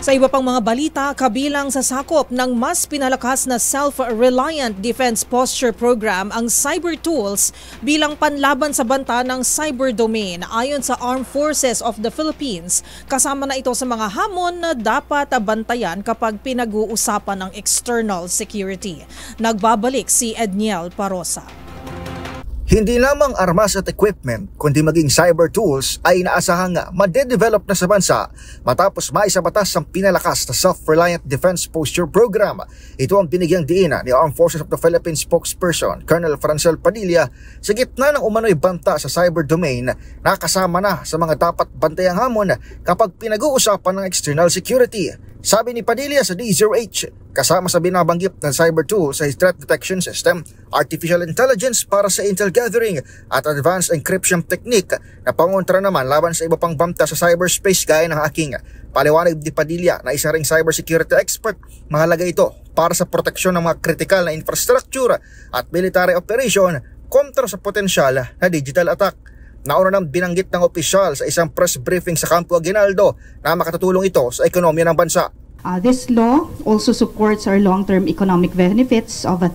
Sa iba pang mga balita, kabilang sa sakop ng mas pinalakas na Self-Reliant Defense Posture Program ang cyber tools bilang panlaban sa banta ng cyber domain ayon sa Armed Forces of the Philippines. Kasama na ito sa mga hamon na dapat bantayan kapag pinag-uusapan ng external security. Nagbabalik si Edniel Parosa. Hindi lamang armas at equipment, kundi maging cyber tools ay inaasahang madedevelop na sa bansa matapos maisabatas ang pinalakas na Self-Reliant Defense Posture Program. Ito ang binigyang diin ni Armed Forces of the Philippines spokesperson Colonel Francel Padilla sa gitna ng umano'y banta sa cyber domain na kasama na sa mga dapat bantayang hamon kapag pinag-uusapan ng external security. Sabi ni Padilla sa D0H, kasama sa binabanggit ng cyber tools sa threat detection system, artificial intelligence para sa intel gathering at advanced encryption technique na pangontra naman laban sa iba pang banta sa cyberspace gaya ng hacking. Paliwanag ni Padilla na isa ring cybersecurity expert, mahalaga ito para sa proteksyon ng mga kritikal na infrastructure at military operation kontra sa potensyal na digital attack. Nauna nang binanggit ng opisyal sa isang press briefing sa Campo Aguinaldo na makatutulong ito sa ekonomiya ng bansa. This law also supports our long-term economic benefits of a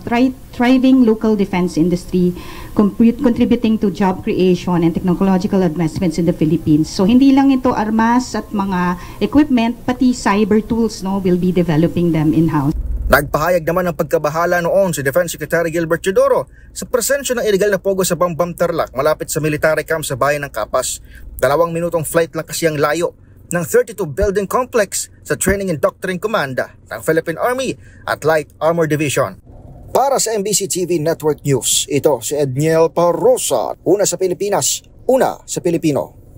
thriving local defense industry, contributing to job creation and technological advancements in the Philippines. So hindi lang ito armas at mga equipment, pati cyber tools will be developing them in-house. Nagpahayag naman ng pagkabahala noon si Defense Secretary Gilbert Teodoro sa presensya ng illegal na pogo sa Bambam Tarlac malapit sa military camp sa bayan ng Capas. 2 minutong flight lang kasi ang layo ng 32 building complex sa Training and Doctrine Command ng Philippine Army at Light Armor Division. Para sa MBC TV Network News, ito si Edniel Parosa. Una sa Pilipinas, una sa Pilipino.